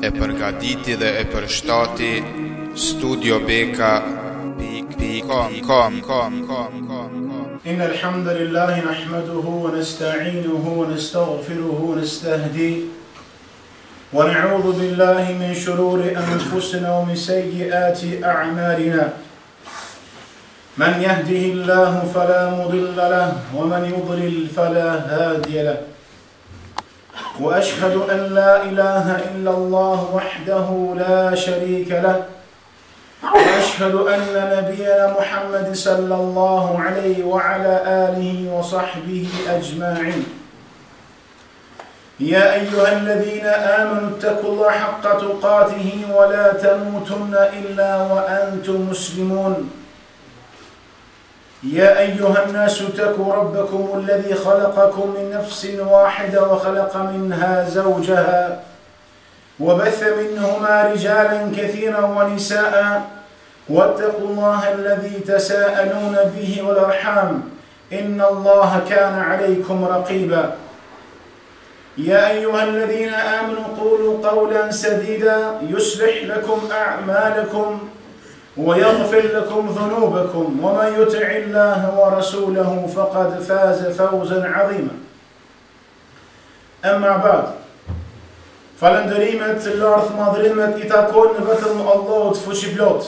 e përgatiti dhe e përshtati studiobeka.com. إن الحمد لله نحمده ونستعينه ونستغفره ونستهديه ونعوذ بالله من شرور أنفسنا ومن سيئات أعمالنا من يهده الله فلا مضل له ومن يضلل فلا هادي له وأشهد أن لا إله إلا الله وحده لا شريك له وأشهد أن نبينا محمد صلى الله عليه وعلى آله وصحبه أجمعين يا أيها الذين آمنوا اتقوا الله حق تقاته ولا تموتن إلا وأنتم مسلمون يا أيها الناس اتقوا ربكم الذي خلقكم من نفس واحدة وخلق منها زوجها وبث منهما رجالا كثيرا ونساء واتقوا الله الذي تساءلون به والأرحام إن الله كان عليكم رقيبا يا أيها الذين آمنوا قولوا قولا سديدا يصلح لكم أعمالكم ويغفر لكم ذنوبكم ومن يطع الله ورسوله فقد فاز فوزا عظيما أما بعد falëndërimet, lartë madhrimet i takojnë vetëm Allahut fuqiplot.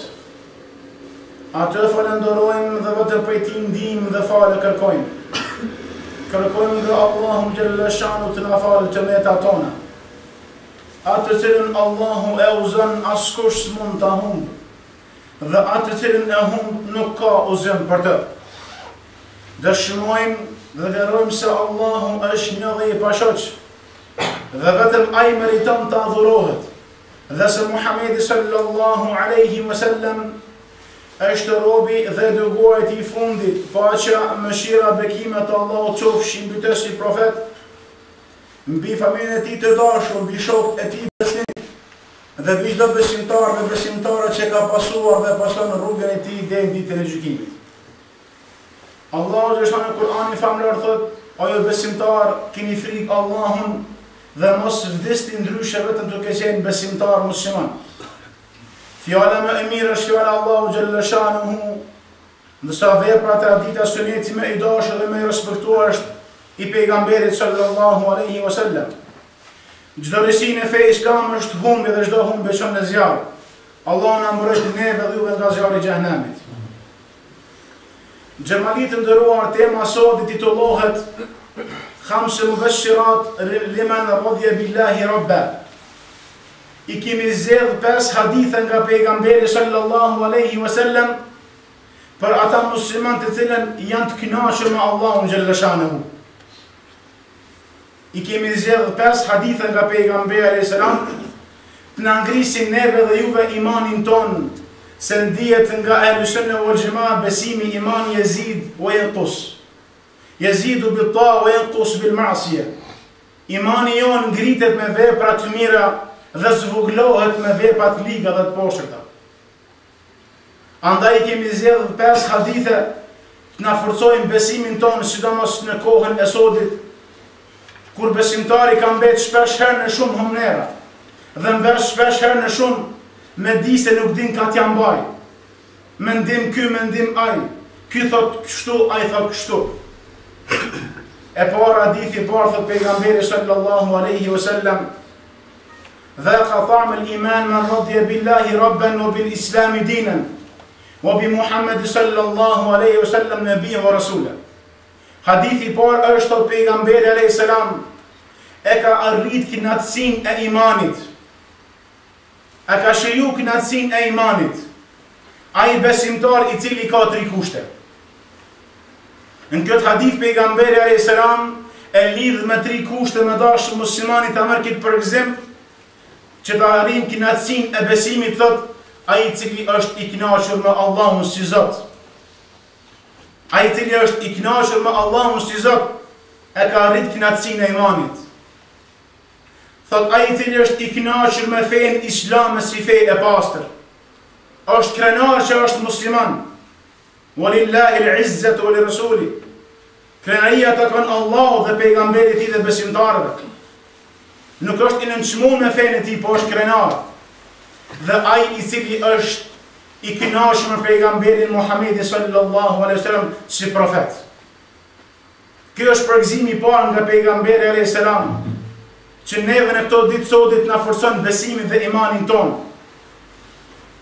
Atë falënderojmë dhe vetëm prej tij ndihmë dhe falë kërkojmë. Kërkojmë nga Allahu xhalla shanu të na falë të mëta tona. Atë cilën Allahu e uzon askush s'mund ta humbë. Dhe atë cilën e humb nuk ka uzim për të. Dëshmojmë dhe verojmë se Allahu është një dhe i pashoq. Dhe vetëm ai meriton të adhurohet, dhe se Muhamedi sallallahu alaihi wasallam është robi dhe dërguari i fundit, paqja, mëshira, bekimet e Allahut qofshin mbi të si profet, mbi familjen e tij të dashur, mbi shokët e tij besnik, dhe mbi çdo besimtar dhe besimtare që ka pasuar dhe pason rrugën e tij deri në ditën e gjykimit. Allahu në Kur'anin famlar thot: "O ju besimtar, keni frikë Allahun dhe mos vdisni ndryshe vetëm duke qenë besimtar musliman." Fjala më e mirë është fjala Allahu xhalla shanuhu, ndërsa vepra tradita suneti më i dashur dhe më i respektuar është i pejgamberit sallallahu alaihi wasallam. Çdo risinë e fesë islam është humbje dhe çdo humbje çon në zjarr. Allahu na mbrojt neve dhe juve nga zjarri i xhenemit. Xhamalit nderuar, tema sot titullohet Khams mubashirat liman radiya billahi rabba. I kemi zgjedh 5 hadithe nga pejgamberi sallallahu alaihi wasallam për ata muslimanë të cilën janë të kënaqur me Allahun xhalla shanuhu. I kemi zgjedh 5 hadithe nga pejgamberi alayhis salam të na ngrisin neve dhe juve imanin ton, se ndihet nga Ahlus Sunna wal Jamaa besimi iman yazid wa yanqus. Yazidu bil ta wa yanqus bil ma'siyah. Imani jon ngritet me vepra të mira dhe zvogëlohet me vepra të liga dhe të poshtërta. Andaj kemi zgjedhur 5 hadithe të na forcojnë besimin tonë, sidomos në kohën e sodit, kur besimtari ka mbet shpesh herë në shumë humnera dhe mbet shpesh herë në shumë me di se nuk din ka t'ja mbaj. Mendim ky, mendim ai. Ky thot kështu, ai thot kështu. E para hadithi parë thot pejgamberi sallallahu alaihi wasallam: "Dhaqa ta'm al-iman man radiya billahi rabban wa bil islam dinan wa bi Muhammad sallallahu alaihi wasallam nabiyyan wa rasula." Hadithi parë është thot pejgamberi alayhis salam e ka arrit kënaqësinë e imanit. A ka shiju kënaqësinë e imanit ai besimtar i cili ka 3 kushte. Në këtë hadith pejgamberi alayhis salam e lidh me 3 kushte me dashur muslimanit ta marrë këtë përgëzim që ta arrijë kënaqësinë e besimit, thot ai i cili është i kënaqur me Allahun si Zot. Ai i cili është i kënaqur me Allahun si Zot e ka arrit kënaqësinë e imanit. Thot ai i cili është i kënaqur me fenë islame si fe e pastër, është krenar që është musliman. Walillahi al-izzatu wa lirasuli. Krenaria të kanë Allah dhe pejgamberit i dhe besimtarëve. nuk është i nënçmuar me fenë e tij, po është krenar. Dhe ai i cili është i kënaqur me pejgamberin Muhamedit sallallahu alaihi wasallam si profet. Ky është përgëzimi i parë nga pejgamberi alayhis salam, që neve në këto ditë sotit na forcon besimin dhe imanin ton.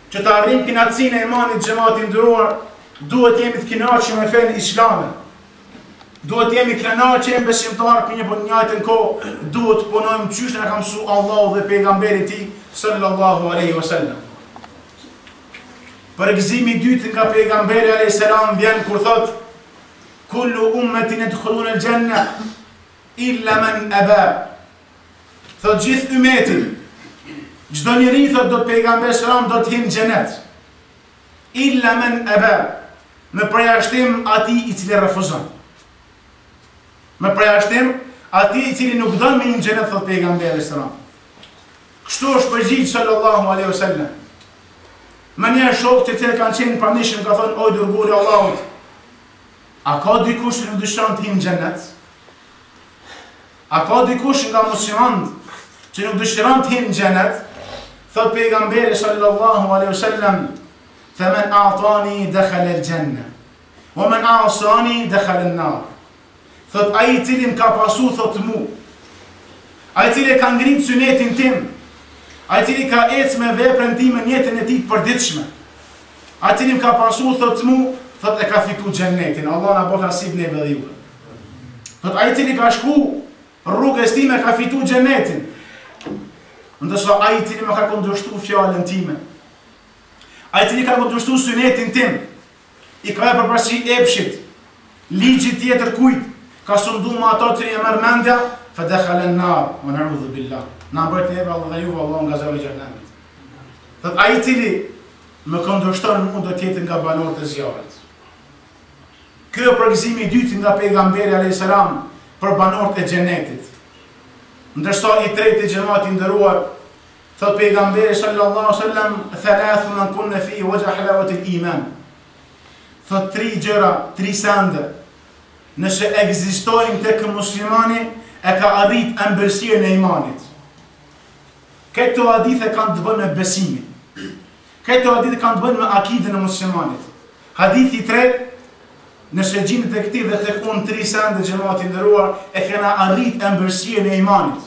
Që të arrijmë kënaqësinë e imanit xhamati nderuar, duhet jemi të kënaqur me fenë islame. Duhet jemi kënaqur besimtar për një njëjtën kohë, duhet të punojmë çysh na ka mësuar Allahu dhe pejgamberi i tij sallallahu alaihi wasallam. Përgëzimi i dytë nga pejgamberi alayhis salam vjen kur thotë: kullu ummetin yadkhuluna al-janna illa man aba. Thot gjithë ummetin, çdo njeri thot do të pejgamberi sallam do të hyjë në xhenet. Illa man aba, me përjashtim atij i cili refuzon. Me përjashtim atij i cili nuk don me një xhenet, thot pejgamberi sallam. Kështu është përgjigj sallallahu alaihi wasallam. Më një shokë të cilë kanë qenë pranishëm ka thonë: oj dërguari i Allahut, a ka dikush që nuk dëshiron të hyjë në xhenet? A ka dikush nga muslimanët që nuk dëshiron të hyjë në xhenet? Thot pejgamberi sallallahu alaihi wasallam: "Faman a'tani dakhala al-janna, wa man a'sani dakhala an-nar." Thot ai i cili më ka pasu thot mu, ai i cili ka ngrit sunetin tim, ai i cili ka ecë me veprën time në jetën e tij të përditshme, ai i cili më ka pasu thot mu, thot e ka fitu xhenetin. Allah na bëj nasib neve dhe juve. Thot ai i cili ka shku rrugës time ka fitu xhenetin. Ndërsa ai i cili më ka kundërshtuar fjalën time, ai i cili ka kundërshtuar sunetin tim, i ka përparësi epshit, ligjit tjetër kujt, ka sundu ma ato që i merr mendja, fa dakhala an-nar, wa na'udhu billah. Na bëjt neve Allah dhe juve, Allah nga zërë i xhenemit. Thot ai i cili më kundërshton mu do të jetë nga banorët e zjarrit. Ky është përgëzimi i dytë nga pejgamberi alayhis salam për banorët e xhenetit. Ndërsa i tretë i xhamati nderuar, thot pejgamberi sallallahu alaihi wasallam: "Thalathu man kunna fihi wajha halawati al-iman." Thot tri gjëra, tri sende, nëse ekzistojnë tek muslimani, e ka arrit ëmbëlsinë e imanit. Këto hadithe kanë të bëjnë me besimin. Këto hadithe kanë të bëjnë me akidën e muslimanit. Hadithi i tretë, nëse gjinët e këti dhe tek unë tri sende xhamati nderuar, e kena arrit ëmbëlsinë e imanit.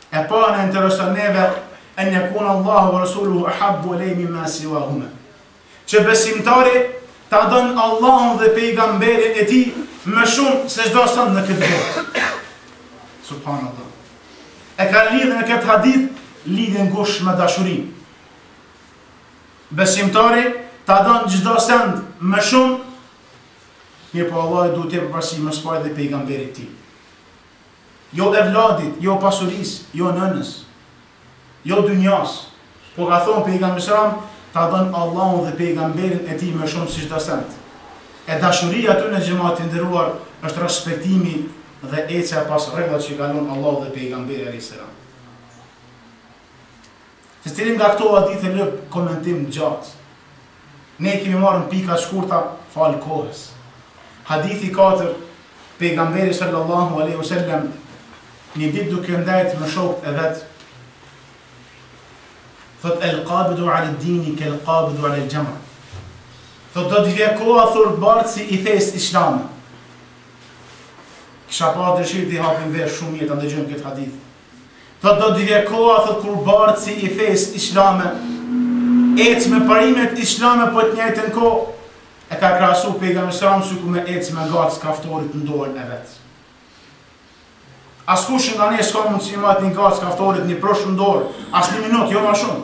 E pa në intereson neve en yakuna Allahu wa rasuluhu ahabbu ilayhi mimma siwahuma. Që besimtari ta don Allahun dhe pejgamberin e tij më shumë se çdo send në këtë botë. Subhanallah. E ka lidhë në këtë hadith lidhën ngushtë me dashurinë. Besimtari ta don çdo send më shumë, mirë po Allah duhet të përparësi më së dhe pejgamberit tij. Jo evladit, jo pasurisë, jo nënës, jo dynjas, po ka thonë pejgamberi sallam ta don Allahun dhe pejgamberin e tij më shumë se çdo send. E dashuria aty në xhamatin nderuar është respektimi dhe ecja pas rregullat që kalon Allahu dhe pejgamberi alayhis salam. Se cilin nga këto hadithe lë komentim gjatë. Ne kemi marrë në pika shkurta fal kohës. Hadithi 4, pejgamberi sallallahu alaihi wasallam një ditë duke ndajt me shokët e vet, thot el-qabidu ala ad-dini kal-qabidu ala al-jamr. Thot do të vje koha thur bartësi i fesë islame. Kisha pa dëshirë t'i hapim vesh shumë jetë, ndëgjojmë këtë hadith. Thot do të vje koha thot kur bartësi i fesë islame ecë me parimet islame, po të njëjtën kohë e ka krahasu pejgamberi sallallahu alaihi wasallam me ecë me gacë kaftorit në dorën e vet. Askush nga ne s'ka mundësi të marrë një gacë kaftorit një prosh në dorë, as një minutë, jo më shumë.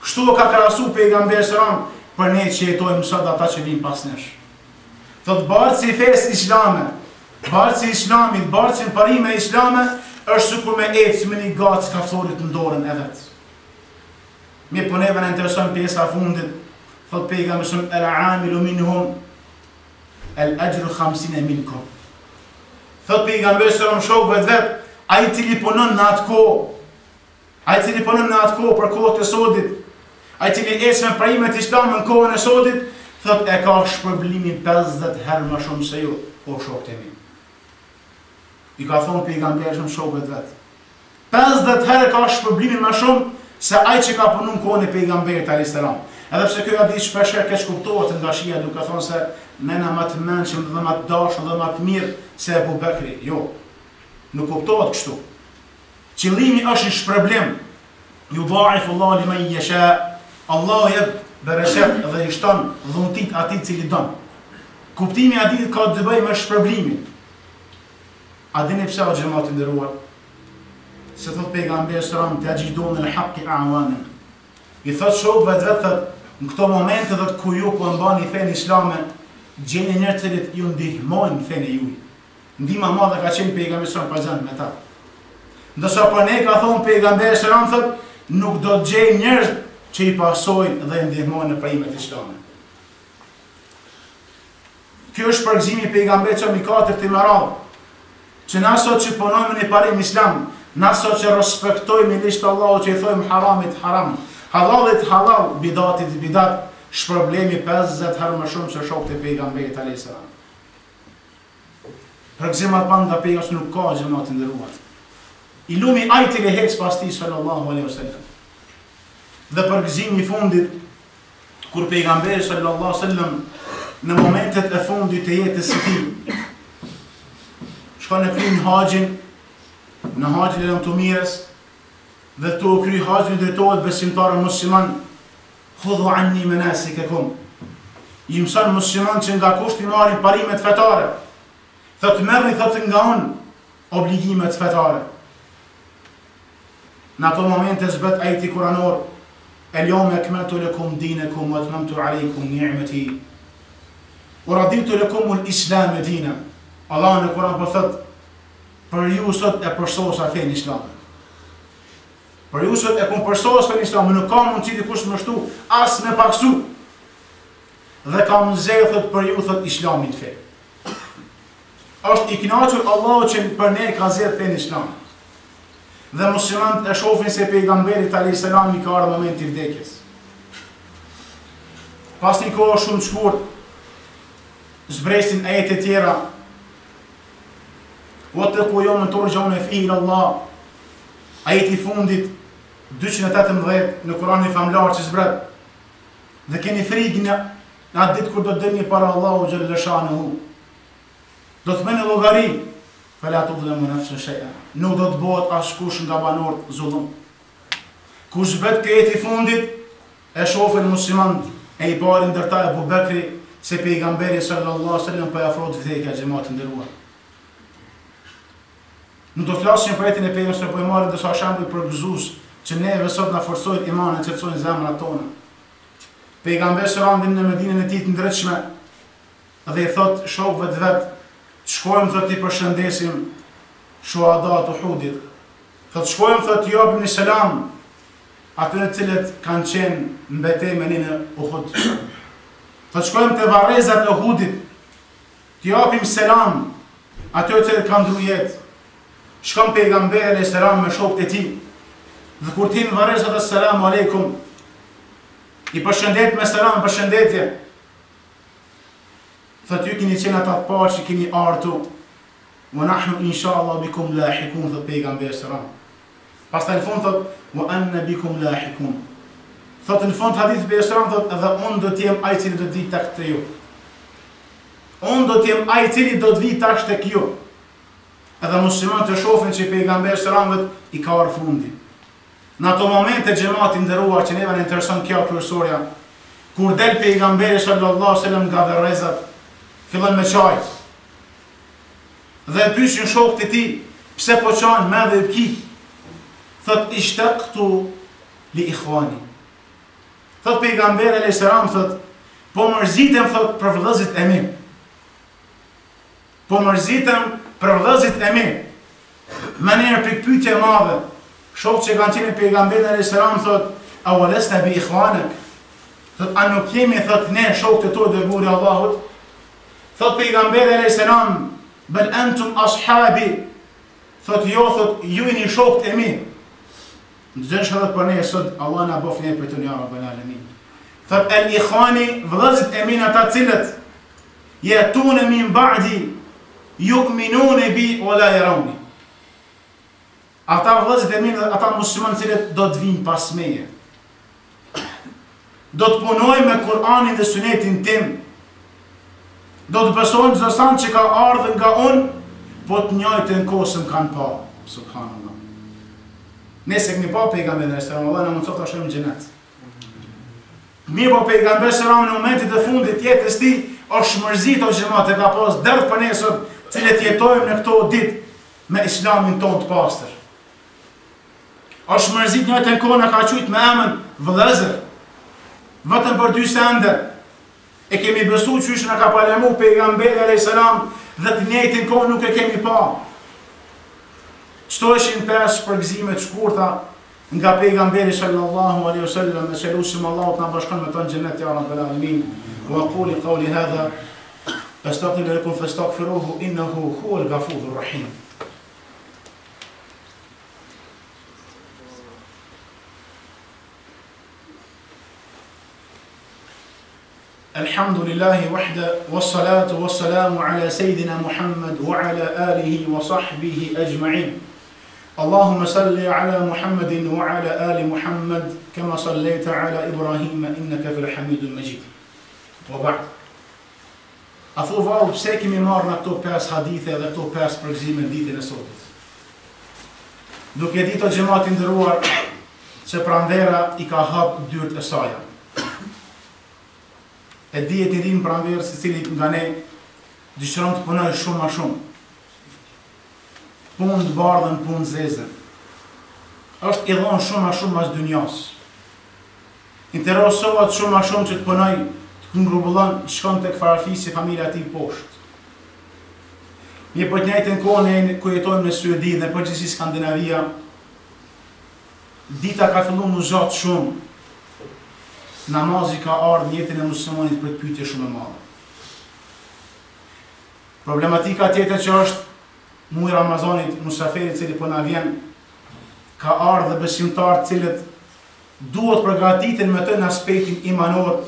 Kështu ka krahasu pejgamberi sallallahu alaihi wasallam për ne që jetojmë sot ata që vinë pas nesh. Thot bartësi i fesë islame, bartësi i islamit, bartësi në parime islame, është sikur me ecë me një gacë kaftorit në dorën e vet. Mi po neve në intereson pjesa fundit, thot pejgamberi sallallahu alaihi wasallam: "El-amilu minhum el-ajru 50 minkum." Thot pejgamberi sallallahu alaihi wasallam shokëve të vet, ai i cili punon në atë kohë, ai i cili punon në atë kohë për kohët e sodit, ai i cili ecë me prahimet islame në kohën e sodit, thot e ka shpërblimin 50 herë më shumë se ju, o shokët e mi. I ka thonë pejgamberi sallallahu alaihi wasallam shokëve të vet. 50 herë ka shpërblimin më shumë se ai që ka punu në kohën e pejgamberit alayhis salam. Edhe pse ky hadith shpesh keq kuptohet nga Shia duke thonë se nëna më të mençur dhe më të dashur dhe më të mirë se Abu Bekri. Jo. Nuk kuptohet kështu. Qëllimi është një shpërblim. Yudha'ifu Allahu liman yasha. Allahu jep bereqet dhe i shton dhuntit atij cili don. Kuptimi i hadithit ka të bëjë me shpërblimin. A dini pse o xhamati nderuar? Se thot pejgamberi sallallahu alaihi wasallam tajidun al-haqqi a'wanan. I thot shokëve të vetë në këto momente dhe ku ju po mbani fenë islame, gjeni njerëz që ju ndihmojnë fenë juaj. Ndihma e madhe ka qenë pejgamberi sallallahu alaihi wasallam me ta. Ndërsa po ne ka thonë pejgamberi sallallahu alaihi wasallam nuk do të gjej njerëz që i pasojnë dhe i ndihmojnë në prahimet islame. Kjo është përgëzimi i pejgamberit sallallahu alaihi wasallam i katërt i radhë. Që na sot që punojmë në parim islam, na sot që respektojmë listë Allahu që i thojmë haramit haram, halalit halal, bidatit bidat, shpërblemi 50 herë më shumë se shokët e pejgamberit alayhis salam. Përgëzimat pan nga pejgamberi nuk ka xhamat të nderuar. I lumi ajti le hec pas tij sallallahu alaihi wasallam. Dhe përgëzimi i fundit kur pejgamberi sallallahu alaihi wasallam në momentet e fundit të jetës së tij shkon në kry haxhin, në haxhin e Lumtumires, dhe të kry haxhin drejtohet besimtarë musliman, khudhu anni manasikakum. I mëson musliman që nga kushti marrin parimet fetare. Thot merrni thot nga unë obligimet fetare. Në ato momente zbet ajeti kuranor, el-yawma akmaltu lakum dinakum wa atmamtu alaykum ni'mati wa raditu lakum al-islam dinan. Allah në Kur'an po thot për ju sot e përsosa fenë islame. Për ju sot e kom përsosa fenë islame, nuk ka mundësi dikush më shtu as me paksu. Dhe kam zgjedhur thot për ju thot islamin fe. Është i kënaqur Allahu që për ne ka zgjedhur fenë islame. Dhe muslimanët e shohin se pejgamberi alayhis salam i ka ardhur momenti i vdekjes. Pas një kohë shumë të shkurt, zbresin ajete tjera. Wattaqu yawman turja'una fihi ila Allah. Ajeti i fundit 218 në Kur'anin famlar që zbret. Dhe keni frikë në atë ditë kur do të dëni para Allahu xhalla shanuhu. Do të bëni llogari, fala tudlamu nafsun shay'a. Nuk do të bëhet askush nga banorët zullum. Kur zbret ajeti i fundit, e shohin muslimanët e i bari ndërta Abu Bekri se pejgamberi sallallahu alaihi wasallam po afrohet vdekja xhamatë nderuar. Nuk do të flasim për jetën e pejgamberit, po e marrim disa shembuj për gëzues që neve sot na forcojnë imanin, çetsojnë zemrat tona. Pejgamberi sallallahu alaihi wasallam në Medinën e tij të ndritshme dhe i thot shokëve të vet, të shkojmë thot i përshëndesim shuhadat e Uhudit. Thot shkojmë thot ju japim selam atyre të cilët kanë qenë në betejën e Uhud. Thot shkojmë te varrezat e Uhudit, të japim selam atyre të cilët kanë ndruar jetë. Shkon pejgamberi alayhis salam me shokët e tij. Dhe kur tin varrezat assalamu aleikum, i përshëndet me selam, përshëndetje. Thot ju keni qenë ata të parë që keni ardhur. Wa nahnu inshallah bikum lahiqun, thot pejgamberi sallam. Pastaj në fund thot wa anna bikum lahiqun. Thot në fund hadith pejgamberi sallam thot edhe unë do të jem ai i cili do të vi tek ju. Unë do të jem ai i cili do të vi tash tek ju. Edhe muslimanët e shohin që pejgamberi sallallahu i ka ardhur fundi. Në ato momente xhamati nderuar që neve na intereson kjo kryesorja, kur del pejgamberi sallallahu alaihi wasallam nga varrezat, fillon me çaj. Dhe pyesin shokët e tij, pse po çan me dhe ki? Thot ishtaqtu li ikhwani. Thot pejgamberi alayhis salam thot, po mërzitem thot për vëllezërit e mi. Po mërzitem për vëllezërit e mi. Me njerë për pyetje e madhe, shokët që kanë qenë pejgamberi alayhis salam thot, a walasta bi ikhwanak? Thot, a nuk jemi thot ne shokët e tu dërguari i Allahut? Thot pejgamberi alayhis salam, bel antum ashabi. Thot jo, thot ju jeni shokët e mi. Në shërat për ne sot, Allah na bof ne për të një rabbel alamin. Thot el ikhwani, vëllezërit e mi ata cilët yatuna min ba'di yu'minuna bi wa la yarawni. ata vëllezërit e minë, ata muslimanë cilët do të vinë pas meje. Do të punojnë me Kur'anin dhe Sunetin tim. Do të besojnë çdo sa që ka ardhur nga unë, po të njëjtën kosëm kanë pa. Subhanallah. Nëse keni pa pejgamberin e sallallahu alaihi wasallam, na mëson të shkojmë në xhenet. Mirë, po pejgamberi sallallahu në momentin e fundit të jetës tij është mërzit o xhamat e ka pas derdh për ne sot, cilët jetojmë në këto ditë me islamin ton të pastër. Është mërzit njëjtën kohë na ka thujt me emën vëllezër. Vetëm për 2 sende e kemi besu qysh na ka palemu pejgamberi alayhis salam dhe të njëjtën kohë nuk e kemi pa. Çto ishin 5 përgëzime të shkurta nga pejgamberi sallallahu alaihi wasallam, me selusim Allahu të na bashkon me ta në xhenet ya rabbal alamin. Wa aqulu qawli hadha astaghfiru lakum fastaghfiruhu innahu huwal ghafurur rahim. الحمد لله وحده والصلاة والسلام على سيدنا محمد وعلى آله وصحبه أجمعين. اللهم صل على محمد وعلى آل محمد كما صليت على إبراهيم إنك في الحميد المجيد. وبعد أثو vallë pse kemi marrë në këto 5 hadithe dhe këto 5 përgëzime në ditën e sotët. Duke ditë o xhamati nderuar se pranvera i ka hap dyert e saj. E dihet i dim pranverë se cili nga ne dëshiron të punoj shumë a shumë. Punë të bardhën, punë zezën. Është i dhonë shumë a shumë as dynjas. Interesohet shumë a shumë që të punoj, të ngrubullon, shkon tek farafisi familja ti poshtë. Një për të njëjtën kohë ku jetojmë në Suedi dhe përgjithësi Skandinavia, dita ka filluar në zot shumë. Namazi ka ardhur në jetën e muslimanit për të pyetje shumë e madhe. Problematika tjetër që është muaj Ramazanit, musafiri i cili po na vjen, ka ardhur besimtarë të cilët duhet përgatiten me të në aspektin imanor,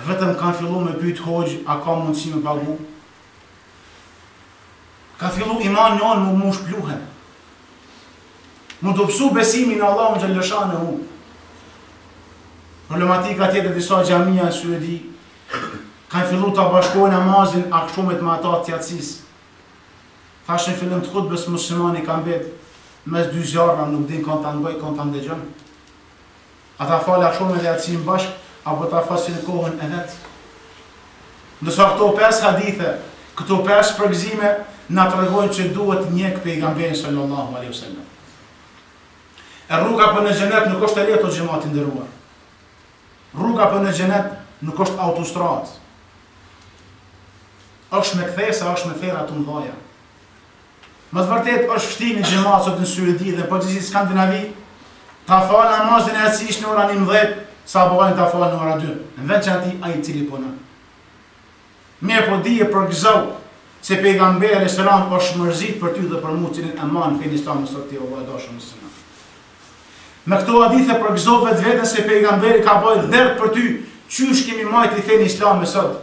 vetëm kanë filluar me pyet hoxh, a ka mundësi me pagu? Ka filluar imani on mu shpluhen. Mu dobësu besimin në Allahun xhallahu xhanehu. Problematika tjetër disa xhamia në Suedi kanë filluar ta bashkojnë namazin akşamit me ata të yatsis. Tash në fillim të hutbes muslimani kanë mbet mes dy zjarra, nuk din kanë ta ngoj, kanë ta ndëgjon. Ata falë akşamit dhe yatsin bashk apo ta fasin kohën e vet. Ndërsa këto 5 hadithe, këto 5 përgëzime na tregojnë që duhet njeh pejgamberin sallallahu alaihi wasallam. E rruga për në xhenet nuk është e lehtë o xhamati nderuar. Rruga për në xhenet nuk është autostradë. Është me kthesa, është me thera të mëdha. Më të vërtet është vështirë në xhamat sot në Suedi dhe përgjithësi Skandinavi ta fal namazin e yatsis në orën 11, sa bëhen ta fal në orën 2. Në vend që ati ai i cili punon. Mirë po dije për gëzau se pejgamberi alayhis salam është mërzit për ty dhe për mua cilin e man fen Islam sot ti Allah dashur musliman. Me këto hadithe përgëzoj vetveten se pejgamberi ka bërë derdh për ty, qysh kemi majt i fen Islam sot.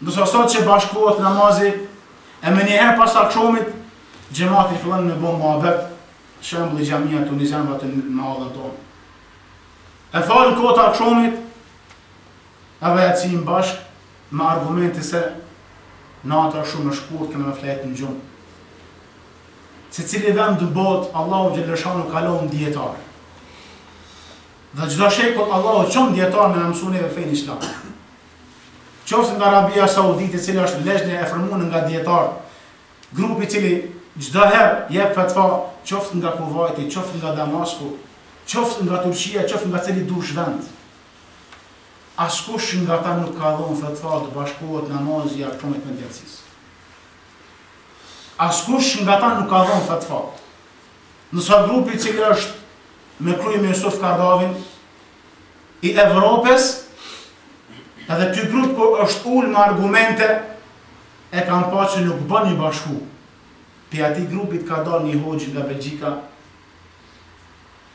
Ndërsa sot që bashkohet namazi e më njëherë pas akşamit xhamati fillon me bën muhabet, shembulli xhamia tunizane atë në madhen tonë. E falën kohët akşamit edhe yatsin bashk me argumente se nata shumë e shkurt kemë me fletë në gjumë. Se cili vend në botë, Allahu xhaleshanu kalon dietar. Dhe çdo shekull Allahu çon dietar me na mësuni dhe fen Islam. Qoftë nga Arabia Saudite, e cila është lezhë e formuar nga dietar, grupi i cili çdo herë jep fatva, qoftë nga Kuvaiti, qoftë nga Damasku, qoftë nga Turqia, qoftë nga cili dush vend. Askush nga ta nuk ka dhënë fatva të bashkohet namazi i akşamit me yatsis. Askush nga ta nuk ka dhënë fatva. Nësa grupi i cili është me krye Yusuf Kardavin i Evropës, edhe ky grup është ullë me argumente e kanë pa që nuk bën një bashku. Pe ati grupit ka dalë një hoxh nga Belgjika,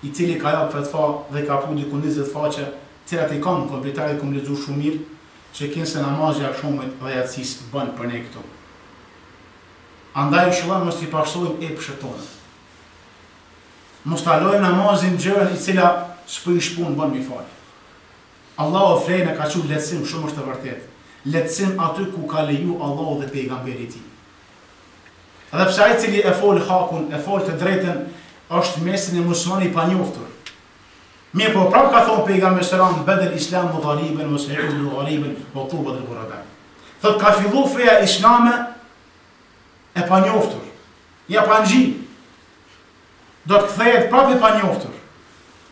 i cili ka jap fatva dhe ka pu diku 20 faqe, cilat i kam kompletare kom lexuar shumë mirë, që kinë se namazi akşamit dhe yatsis bën për ne këto. Andaj shëllam mos i pasojmë epshet tona. Mos ta lojmë namazin gjërën i cila s'po i shpun bën mi fal. Allahu frejnë ka qenë lehtësim shumë është e vërtetë. Lehtësim aty ku ka leju Allahu dhe pejgamberi i tij. Edhe pse ai cili e fol hakun, e fol të drejtën, është mesin e muslimani pa njoftur. Mirë po prap ka thonë pejgamberi sallallahu bedel islam ghariban wa sa'idu ghariban wa tuba lil ghuraba. Thot ka fillu feja islame e pa njoftur. Ja pa ngji. Do të kthehet prap e pa njoftur.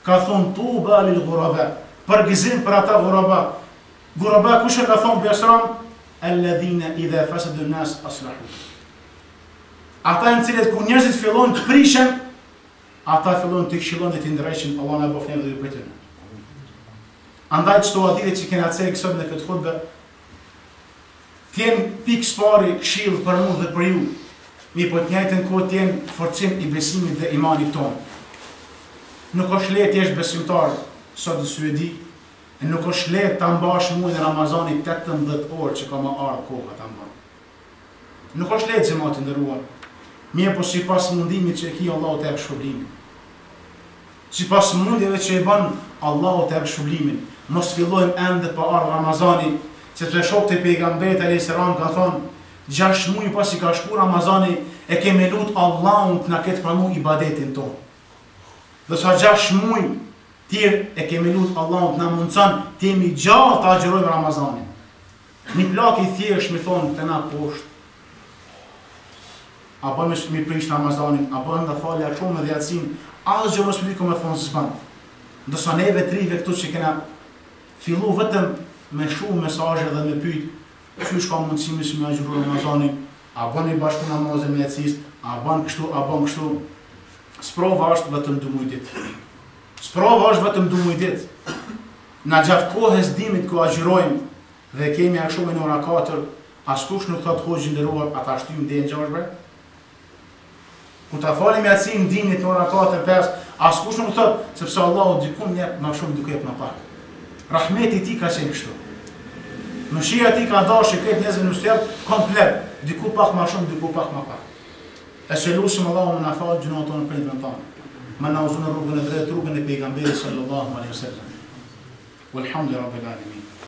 Ka thonë tuba lil ghuraba. Përgëzim për ata ghuraba. Ghuraba kush e ka thonë pejgamberi alladhina idha fasadu an-nas aslahu. Ata në cilët ku njerëzit fillojnë të prishen, ata fillojnë të këshillojnë dhe të ndrejshin, Allah na bëf ne dhe ju për tyre. Andaj çdo hadithe që kena cek sot në këtë hutbë, t'jen pikë spari këshill për mua dhe për ju. Mi po të njëjtën kohë t'jen forcim i besimit dhe imanit tonë. Nuk është lehtë të jesh besimtar sot në Suedi, nuk është lehtë ta mbash muajin e Ramazanit 18 orë që ka më ardhur koha ta mbash. Nuk është lehtë xhamati nderuar. Mirë po si pas mundimit që e ki Allahu të ebë shpërblimin. Si pas mundjeve që e bën Allahu të ebë shpërblimin. Mos fillojmë ende pa ardhur Ramazani, sepse shokët e pejgamberit alayhis salam kanë thonë 6 muaj pas i ka shku Ramazani e kemi lut Allahun të na ketë pranuar ibadetin tonë. Dhe sa 6 muaj tjerë e kemi lut Allahun të na mundson të jemi gjallë të agjërojmë Ramazanin. Një plak i thjesht më thonë të na poshtë. A bën me prish Ramazanin, a bën da falja shumë dhe Yasin, asgjë mos më me thonë s'ban. Ndërsa neve trive këtu që kena fillu vetëm me shumë mesazhe dhe me pyet, çysh ka mundësi me agjëru Ramazanin, a bën i bashkë namazin me Yasin, a bën kështu, a bën kështu. Sprova është vetëm 2 muaj ditë. Sprova është vetëm 2 muaj ditë. Na gjatë kohës dimit ku agjërojmë dhe kemi ashtu në ora 4, askush nuk thot hoxhë nderuar, ata shtym dhe ngjashme. Ku ta falim Yasin dinit në ora 4-5, askush nuk thot, sepse Allahu dikun jep më shumë, diku jep më pak. Rahmeti i tij ka qenë kështu. Mëshira e tij ka dashur këtë njerëz në ushtrem komplet, diku pak më shumë, diku pak më pak. Eselusim Allahu na fal gjunat tonë për vetën tonë. Më na uzon rrugën e drejtë, rrugën e pejgamberit sallallahu alaihi wasallam. Walhamdulillahi rabbil alamin.